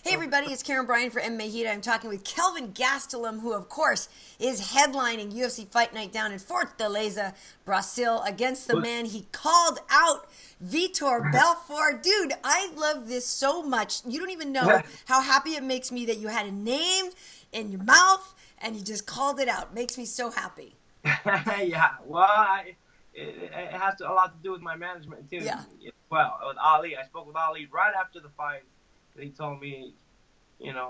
Hey everybody, it's Karyn Bryant for MMA H.E.A.T. I'm talking with Kelvin Gastelum, who of course is headlining UFC Fight Night down in Fortaleza, Brazil, against the man he called out, Vitor Belfort. Dude, I love this so much. You don't even know how happy it makes me that you had a name in your mouth and you just called it out. It makes me so happy. Yeah, well, it has a lot to do with my management too. Yeah. Well, with Ali, I spoke with Ali right after the fight. He told me,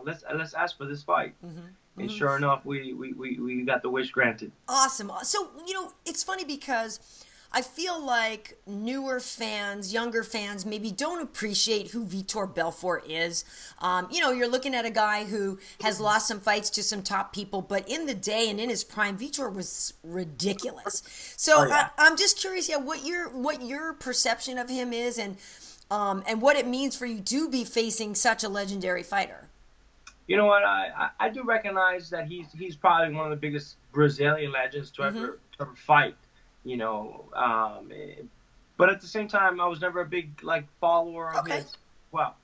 let's ask for this fight. And sure enough, we got the wish granted. Awesome. So, it's funny because I feel like newer fans, younger fans, maybe don't appreciate who Vitor Belfort is. You're looking at a guy who has lost some fights to some top people, but in the day and in his prime, Vitor was ridiculous. So I'm just curious, what your perception of him is, and what it means for you to be facing such a legendary fighter. You know what? I do recognize that he's probably one of the biggest Brazilian legends to ever fight. But at the same time, I was never a big follower of his. Well,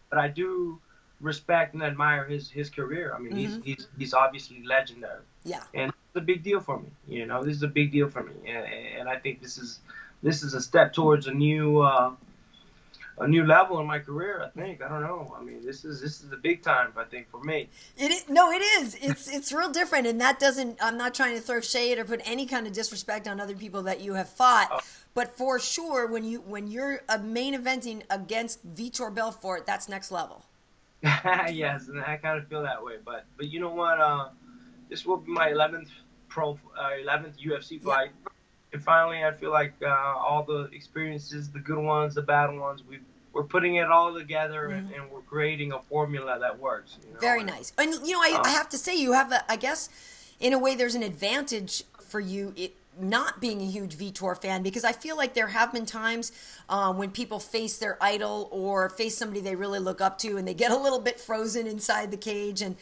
but I do respect and admire his career. I mean, he's obviously legendary. Yeah. And it's a big deal for me. This is a big deal for me, and I think this is a step towards a new level in my career. I think. I don't know. I mean, this is the big time, I think, for me. It is. It's real different, and that doesn't. I'm not trying to throw shade or put any kind of disrespect on other people that you have fought, but for sure, when you're a main eventing against Vitor Belfort, that's next level. Yes, and I kind of feel that way. But you know what? This will be my 11th UFC fight. And finally, I feel like all the experiences, the good ones, the bad ones, we're putting it all together and we're creating a formula that works. Very nice. And, I have to say, you have, I guess, in a way, there's an advantage for you not being a huge Vitor fan, because I feel like there have been times when people face their idol or face somebody they really look up to and they get a little bit frozen inside the cage. And,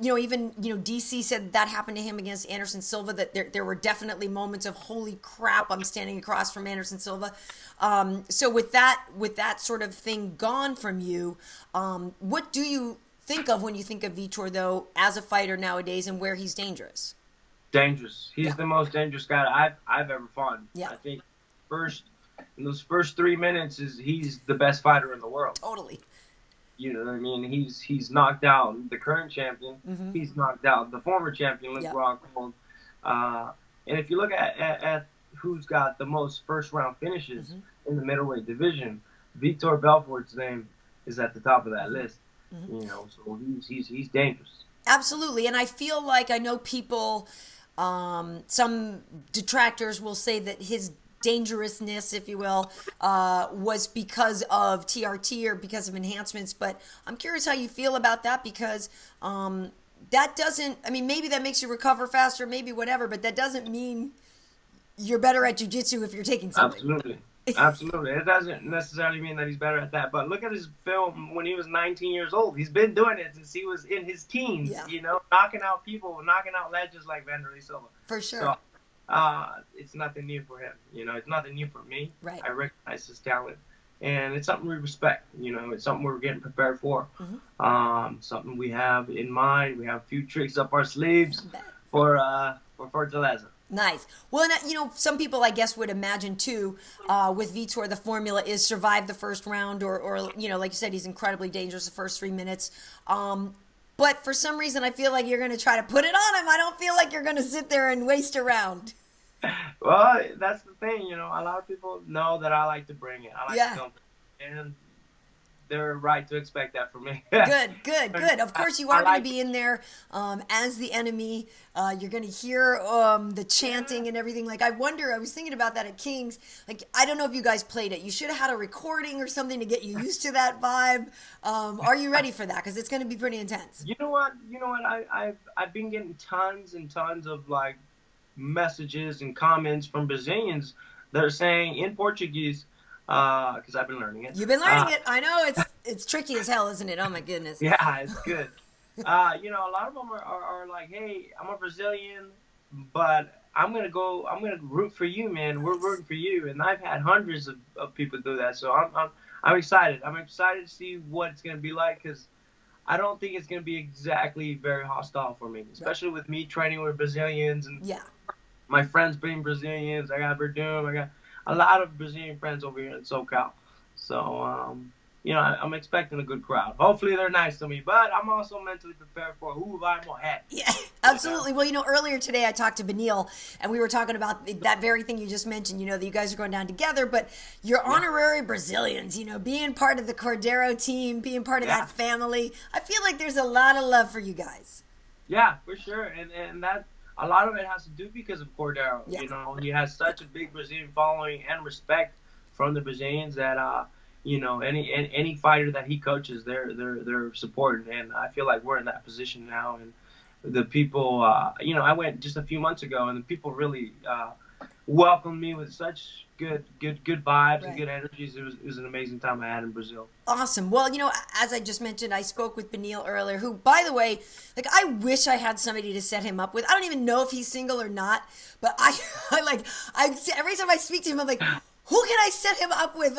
even DC said that happened to him against Anderson Silva, that there were definitely moments of, holy crap, I'm standing across from Anderson Silva. So with that sort of thing gone from you, what do you think of when you think of Vitor, though, as a fighter nowadays, and where he's dangerous? Dangerous. He's the most dangerous guy I've ever fought. Yeah. I think in those first 3 minutes he's the best fighter in the world. Totally. You know what I mean? He's knocked out the current champion. He's knocked out the former champion, Luke Rockhold. And if you look at who's got the most first round finishes in the middleweight division, Vitor Belfort's name is at the top of that list. So he's dangerous. Absolutely. And I feel like I know people. Some detractors will say that his dangerousness, if you will, was because of TRT or because of enhancements. But I'm curious how you feel about that, because that doesn't, maybe that makes you recover faster, maybe whatever, but that doesn't mean you're better at jiu-jitsu if you're taking something. Absolutely. Absolutely. It doesn't necessarily mean that he's better at that. But look at his film when he was 19 years old. He's been doing it since he was in his teens, knocking out people, knocking out legends like Beneil Dariush. For sure. So it's nothing new for him. It's nothing new for me. Right. I recognize his talent. And it's something we respect. It's something we're getting prepared for. Something we have in mind. We have a few tricks up our sleeves for Fortaleza. Nice. Well, some people, I guess, would imagine, too, with Vitor, the formula is survive the first round or like you said, he's incredibly dangerous the first 3 minutes. But for some reason, I feel like you're going to try to put it on him. I don't feel like you're going to sit there and waste a round. Well, that's the thing. A lot of people know that I like to bring it. I like to come, and they're right to expect that from me. Good. Of course, you are going to be in there as the enemy. You're going to hear the chanting and everything. I was thinking about that at Kings. I don't know if you guys played it. You should have had a recording or something to get you used to that vibe. Are you ready for that? Because it's going to be pretty intense. You know what? I've been getting tons and tons of messages and comments from Brazilians that are saying in Portuguese, because I've been learning it. You've been learning it. I know it's tricky as hell, isn't it? Oh my goodness. Yeah, it's good. A lot of them are like, hey, I'm a Brazilian, but I'm gonna root for you, man. We're rooting for you, and I've had hundreds of people do that. So I'm excited. I'm excited to see what it's gonna be like, because I don't think it's gonna be exactly very hostile for me, especially with me training with Brazilians and my friends being Brazilians. I got Verdun. I got a lot of Brazilian friends over here in SoCal. So, I'm expecting a good crowd. Hopefully they're nice to me, but I'm also mentally prepared for who I'm going to have. Yeah, absolutely. Well, earlier today I talked to Beneil, and we were talking about that very thing you just mentioned, that you guys are going down together, but you're honorary Brazilians, being part of the Cordeiro team, being part of that family. I feel like there's a lot of love for you guys. Yeah, for sure. And that, a lot of it has to do because of Cordeiro. Yeah. He has such a big Brazilian following and respect from the Brazilians that, any fighter that he coaches, they're supporting, and I feel like we're in that position now. And the people, I went just a few months ago, and the people really welcomed me with such good vibes and good energies. It was an amazing time I had in Brazil. Awesome. Well, as I just mentioned, I spoke with Beneil earlier, who, by the way, I wish I had somebody to set him up with. I don't even know if he's single or not, but I every time I speak to him, I'm like, who can I set him up with?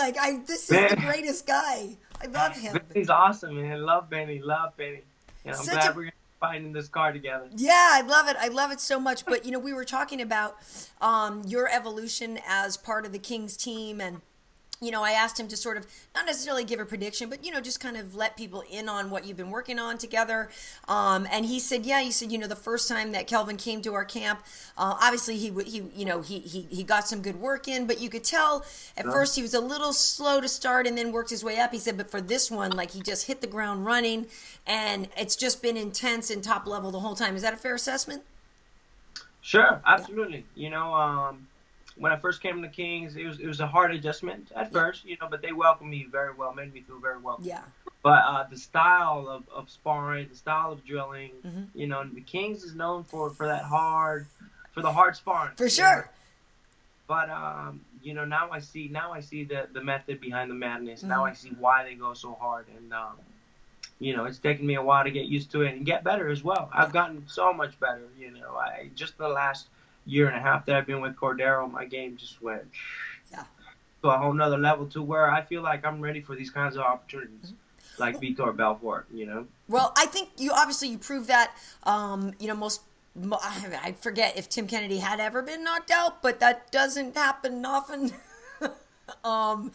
This is the greatest guy. I love him. He's awesome, man. Love Benny. And I'm glad we're fighting this card together. Yeah, I love it. I love it so much. But, we were talking about your evolution as part of the Kings team, and I asked him to sort of not necessarily give a prediction, but, just kind of let people in on what you've been working on together. And he said, the first time that Kelvin came to our camp, obviously he got some good work in, but you could tell at first he was a little slow to start and then worked his way up. He said, but for this one, he just hit the ground running, and it's just been intense and top level the whole time. Is that a fair assessment? Sure, absolutely. Yeah. When I first came to the Kings, it was a hard adjustment at first, but they welcomed me very well, made me feel very welcome. Yeah. But the style of sparring, the style of drilling, the Kings is known for the hard sparring. For sure. But now I see the method behind the madness. Mm-hmm. Now I see why they go so hard, and it's taken me a while to get used to it and get better as well. I've gotten so much better. I just the last year and a half that I've been with Cordeiro, my game just went to a whole nother level, to where I feel like I'm ready for these kinds of opportunities, like Vitor Belfort, Well, I think you proved that, I forget if Tim Kennedy had ever been knocked out, but that doesn't happen often. So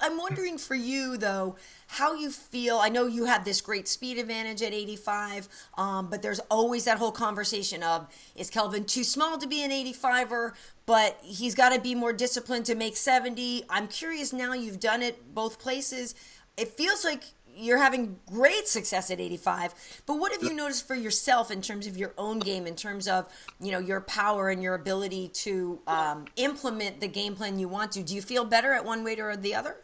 I'm wondering for you, though, how you feel. I know you have this great speed advantage at 85, but there's always that whole conversation of, is Kelvin too small to be an 85er, but he's got to be more disciplined to make 70. I'm curious, now you've done it both places. It feels like you're having great success at 85, but what have you noticed for yourself in terms of your own game, in terms of, your power and your ability to implement the game plan you want to? Do you feel better at one weight or the other?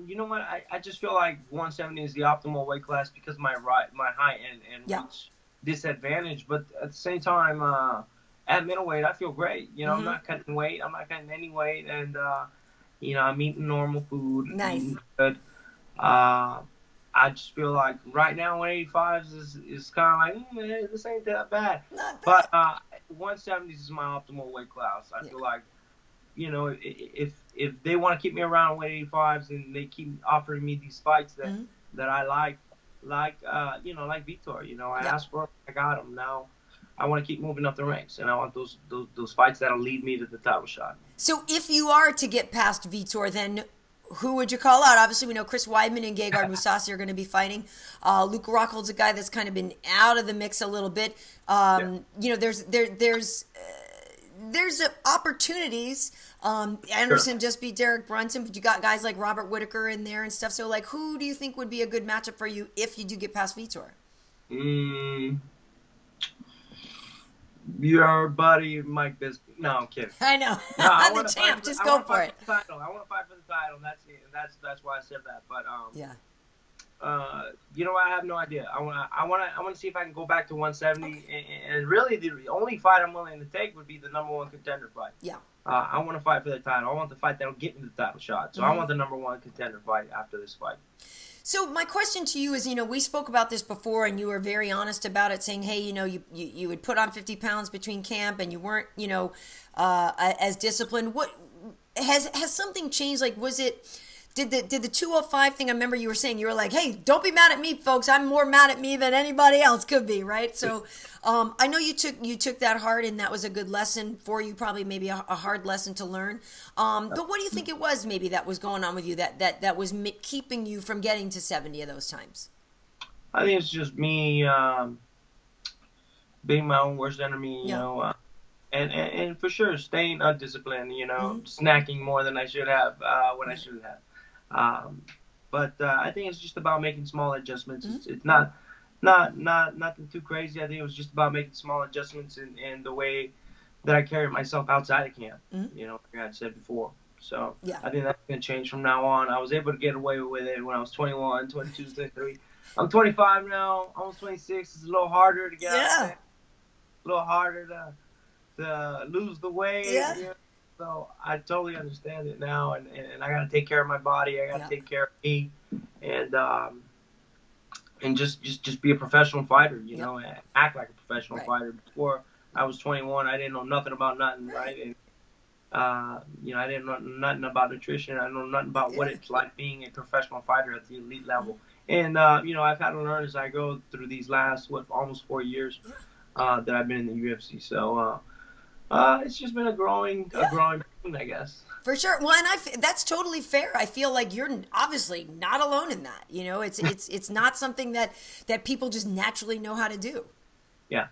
You know what? I just feel like 170 is the optimal weight class because my height and reach disadvantage. But at the same time, at middleweight, I feel great. I'm not cutting weight. I'm not cutting any weight, and I'm eating normal food. Nice. Eating good. I just feel like right now 185s is kind of like this ain't that bad. Not bad. But 170s is my optimal weight class. I feel like, if they want to keep me around 185s and they keep offering me these fights that I like Vitor, I asked for it, I got him. Now I want to keep moving up the ranks, and I want those fights that'll lead me to the title shot. So if you are to get past Vitor, then who would you call out? Obviously, we know Chris Weidman and Gegard Mousasi are going to be fighting. Luke Rockhold's a guy that's kind of been out of the mix a little bit. There's opportunities. Anderson just beat Derek Brunson, but you got guys like Robert Whitaker in there and stuff. So, who do you think would be a good matchup for you if you do get past Vitor? Your buddy Mike Bisping. No, I'm kidding. I know. No, I'm the champ. Just go for it. I want to fight for the title. That's why I said that. But I have no idea. I want to see if I can go back to 170. Okay. And really, the only fight I'm willing to take would be the number one contender fight. Yeah. I want to fight for the title. I want the fight that'll get me the title shot. So I want the number one contender fight after this fight. So my question to you is, we spoke about this before, and you were very honest about it, saying, hey, you would put on 50 pounds between camp, and you weren't, as disciplined. What has something changed? Like, did the 205 thing? I remember you were saying, you were like, hey, don't be mad at me, folks. I'm more mad at me than anybody else could be, right? So I know you took that hard, and that was a good lesson for you, probably maybe a hard lesson to learn. But what do you think it was maybe that was going on with you that was keeping you from getting to 70 of those times? I think it's just me being my own worst enemy, you know, and for sure staying undisciplined, snacking more than I should have when I shouldn't have. But I think it's just about making small adjustments. It's not nothing too crazy. I think it was just about making small adjustments in the way that I carried myself outside of camp, like I said before. So I think that's going to change from now on. I was able to get away with it when I was 21, 22, 23. I'm 25 now, almost 26. It's a little harder to get out there. A little harder to lose the weight. Yeah. So I totally understand it now, and I got to take care of my body. I got to take care of me, and just be a professional fighter, and act like a professional fighter. Before I was 21, I didn't know nothing about nothing, right? And I didn't know nothing about nutrition. I know nothing about what it's like being a professional fighter at the elite level. And I've had to learn as I go through these last almost 4 years that I've been in the UFC. So. It's just been a growing thing, I guess. For sure. Well, and that's totally fair. I feel like you're obviously not alone in that. It's not something that people just naturally know how to do. Yeah,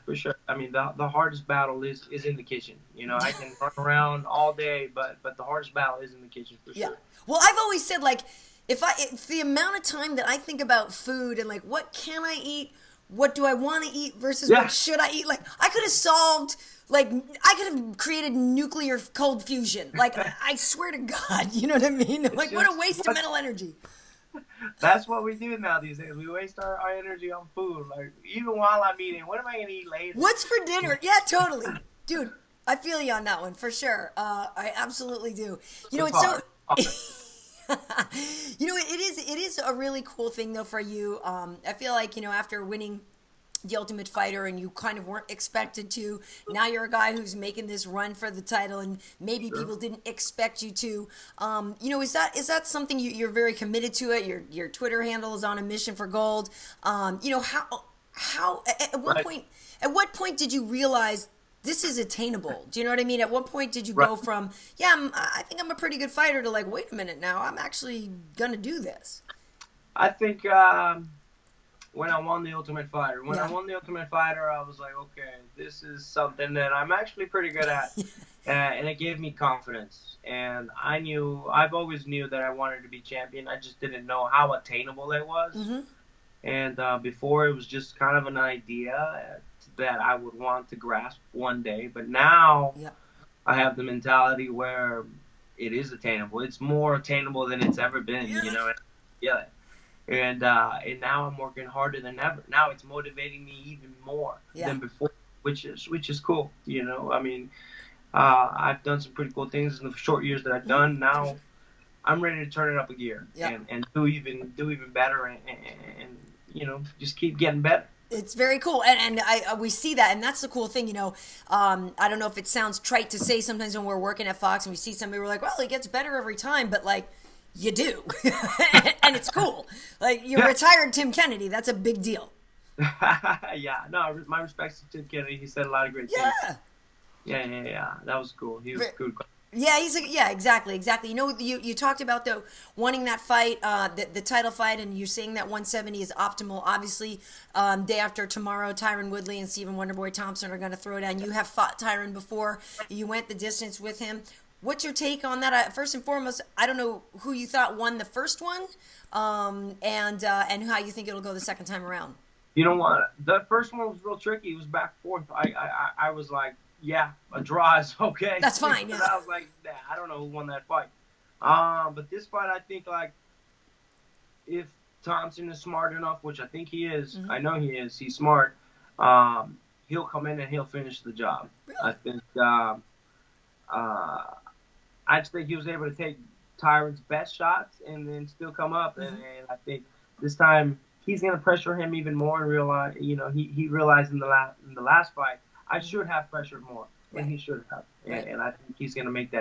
for sure. I mean, the hardest battle is in the kitchen. I can run around all day, but the hardest battle is in the kitchen for sure. Well, I've always said, like, if the amount of time that I think about food and like what can I eat, what do I want to eat versus what should I eat, like I could have solved. Like, I could have created nuclear cold fusion. Like, I swear to God, you know what I mean? Like, what a waste of mental energy. That's what we do now these days. We waste our energy on food. Like, even while I'm eating, what am I going to eat later? What's for dinner? Yeah, totally. Dude, I feel you on that one, for sure. I absolutely do. It's so... it is a really cool thing, though, for you. I feel like, after winning the Ultimate Fighter, and you kind of weren't expected to. Now you're a guy who's making this run for the title, and maybe people didn't expect you to. Is that something you're very committed to it? Your Twitter handle is on a mission for gold. How at what point did you realize this is attainable? Do you know what I mean? At what point did you go from I think I'm a pretty good fighter to like, wait a minute now, I'm actually gonna do this? I think. When I won the Ultimate Fighter. I won the Ultimate Fighter, I was like, okay, this is something that I'm actually pretty good at. And it gave me confidence. And I've always knew that I wanted to be champion. I just didn't know how attainable it was. And before, it was just kind of an idea that I would want to grasp one day. But now I have the mentality where it is attainable. It's more attainable than it's ever been, And now I'm working harder than ever. Now it's motivating me even more than before, which is cool. I mean, I've done some pretty cool things in the short years that I've done. Now I'm ready to turn it up a gear and do even better and just keep getting better. It's very cool, and we see that, and that's the cool thing, I don't know if it sounds trite to say sometimes when we're working at Fox and we see somebody, we're like, well, it gets better every time, but like, you do. And it's cool. Like, you're retired Tim Kennedy. That's a big deal. My respects to Tim Kennedy. He said a lot of great things. Yeah. That was cool. He was good. Yeah, exactly. You talked about wanting that fight, the title fight, and you're saying that 170 is optimal. Obviously, day after tomorrow, Tyron Woodley and Stephen Wonderboy Thompson are going to throw down. You have fought Tyron before. You went the distance with him. What's your take on that? First and foremost, I don't know who you thought won the first one, and how you think it'll go the second time around. You know what? The first one was real tricky. It was back and forth. I was like, a draw is okay. That's fine. Yeah. I was like, I don't know who won that fight. But this fight, I think, like, if Thompson is smart enough, which I think he is, I know he is. He's smart. He'll come in and he'll finish the job. Really? I think. I just think he was able to take Tyron's best shots and then still come up. And I think this time he's going to pressure him even more and realize, he realized in the last fight, I should have pressured more than he should have. And I think he's going to make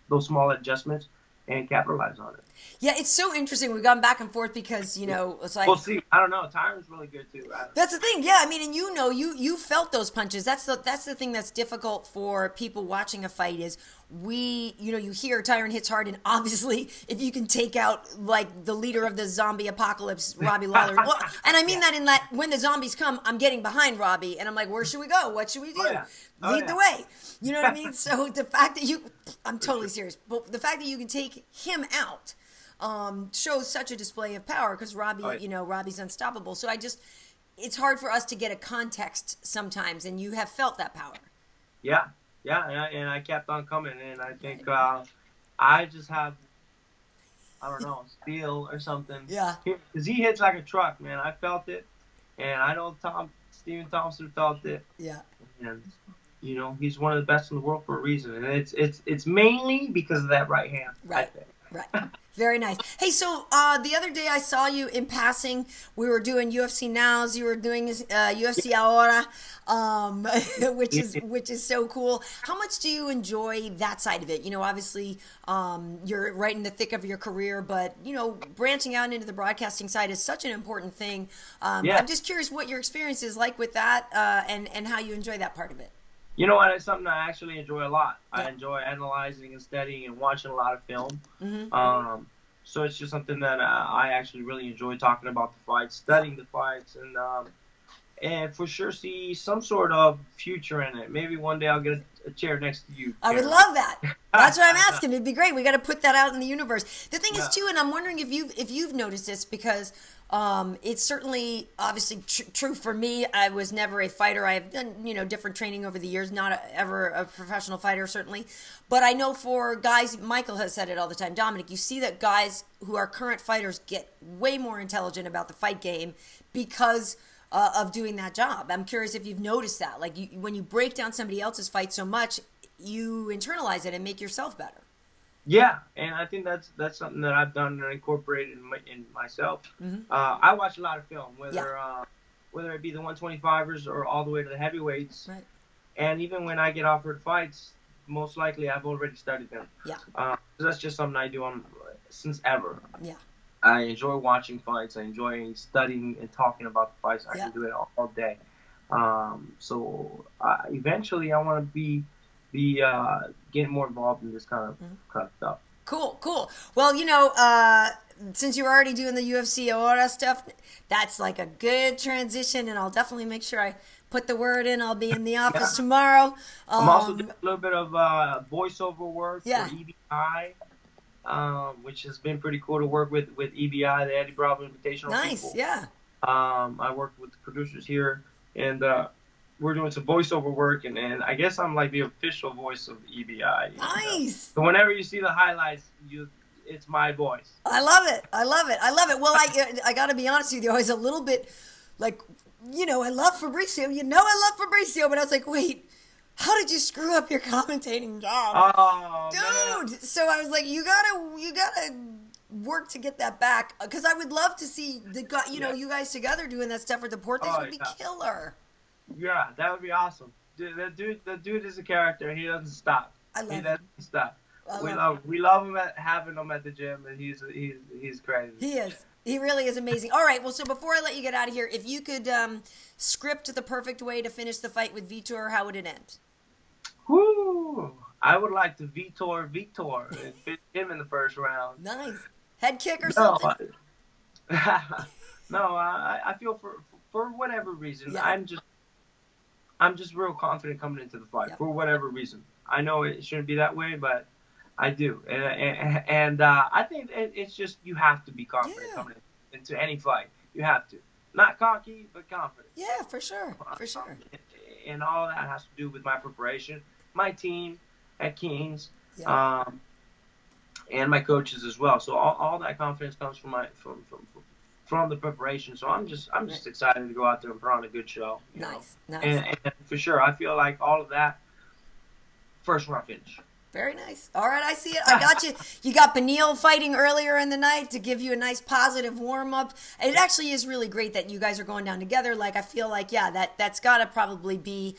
those small adjustments and capitalize on it. Yeah, it's so interesting. We've gone back and forth because, it's like... We'll see. I don't know. Tyron's really good, too. That's the thing. Yeah, I mean, and you felt those punches. That's the thing that's difficult for people watching a fight is you hear Tyron hits hard, and obviously, if you can take out, like, the leader of the zombie apocalypse, Robbie Lawler. Well, and I mean that in that when the zombies come, I'm getting behind Robbie, and I'm like, where should we go? What should we do? Lead the way. You know what I mean? So the fact that I'm totally serious, but the fact that you can take him out shows such a display of power because Robbie, Robbie's unstoppable. So it's hard for us to get a context sometimes, and you have felt that power. Yeah, and I kept on coming, and I think I just have, I don't know, steel or something. Yeah. Because he hits like a truck, man. I felt it, and I know Stephen Thompson felt it. Yeah. And he's one of the best in the world for a reason, and it's mainly because of that right hand. Right. Right. Very nice. Hey, so the other day I saw you in passing. We were doing UFC Nows. You were doing UFC Ahora, which is so cool. How much do you enjoy that side of it? Obviously you're right in the thick of your career, but branching out into the broadcasting side is such an important thing. I'm just curious what your experience is like with that, and how you enjoy that part of it. You know what? It's something I actually enjoy a lot. I enjoy analyzing and studying and watching a lot of film. So it's just something that I actually really enjoy talking about the fights, studying the fights, and for sure see some sort of future in it. Maybe one day I'll get a chair next to you. I would love that. That's what I'm asking. It'd be great. We got to put that out in the universe. The thing is, too, and I'm wondering if you've noticed this because it's certainly obviously true for me. I was never a fighter. I have done different training over the years. Not ever a professional fighter, certainly, but I know for guys, Michael has said it all the time. Dominic, you see that guys who are current fighters get way more intelligent about the fight game because of doing that job. I'm curious if you've noticed that. Like when you break down somebody else's fight so much, you internalize it and make yourself better. Yeah, and I think that's something that I've done and incorporated in myself. I watch a lot of film, whether it be the 125ers or all the way to the heavyweights. Right. And even when I get offered fights, most likely I've already studied them. Yeah. That's just something I do since ever. Yeah. I enjoy watching fights. I enjoy studying and talking about the fights. I can do it all day. So eventually I want to be getting more involved in this kind of stuff. Cool. Well, since you're already doing the UFC Ahora stuff, that's like a good transition, and I'll definitely make sure I put the word in. I'll be in the office tomorrow. I'm also doing a little bit of voiceover work for EBI, which has been pretty cool to work with EBI, the Eddie Bravo Invitational. Nice, people. Yeah. I work with the producers here, and we're doing some voiceover work, and I guess I'm like the official voice of EBI. Nice. So whenever you see the highlights, it's my voice. I love it. Well, I got to be honest with you. I was a little bit like, I love Fabrizio. I love Fabrizio, but I was like, wait, how did you screw up your commentating job? Oh, dude. Man. So I was like, you gotta work to get that back, because I would love to see you guys together doing that stuff for the Português would be killer. Yeah, that would be awesome. Dude, the dude is a character. He doesn't stop. He doesn't stop. We love him having him at the gym, and he's crazy. He is. He really is amazing. All right, well, so before I let you get out of here, if you could script the perfect way to finish the fight with Vitor, how would it end? Whoo! I would like to Vitor and fit him in the first round. Nice. Head kick or something? No, I feel for whatever reason, I'm just real confident coming into the fight for whatever reason. I know it shouldn't be that way, but I do, and I think it's just you have to be confident coming into any fight. You have to, not cocky, but confident. Yeah, for sure. And all that has to do with my preparation, my team at Kings, and my coaches as well. So all that confidence comes from the preparation. So I'm just excited to go out there and put on a good show. Nice. And for sure, I feel like all of that first round finish. Very nice. All right, I see it. I got you. You got Beneil fighting earlier in the night to give you a nice positive warm-up. It actually is really great that you guys are going down together. Like, I feel like, yeah, that's got to probably be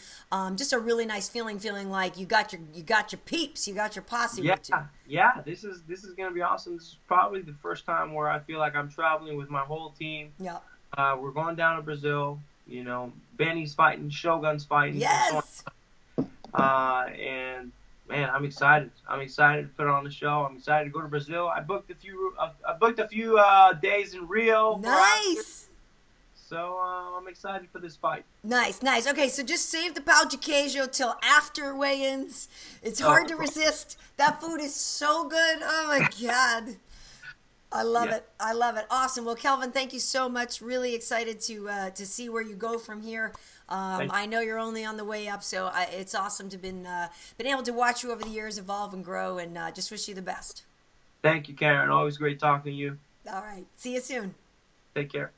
just a really nice feeling like you got your peeps, you got your posse with you. Yeah, this is going to be awesome. This is probably the first time where I feel like I'm traveling with my whole team. Yeah. We're going down to Brazil. You know, Benny's fighting, Shogun's fighting. Yes. And man, I'm excited. I'm excited to put on the show. I'm excited to go to Brazil. I booked a few days in Rio. Nice. So I'm excited for this fight. Nice. Okay, so just save the pau de queijo till after weigh-ins. It's hard to resist. That food is so good. Oh my God. I love it. I love it. Awesome. Well, Kelvin, thank you so much. Really excited to see where you go from here. I know you're only on the way up, so it's awesome to been able to watch you over the years evolve and grow, and just wish you the best. Thank you, Karyn. Always great talking to you. All right. See you soon. Take care.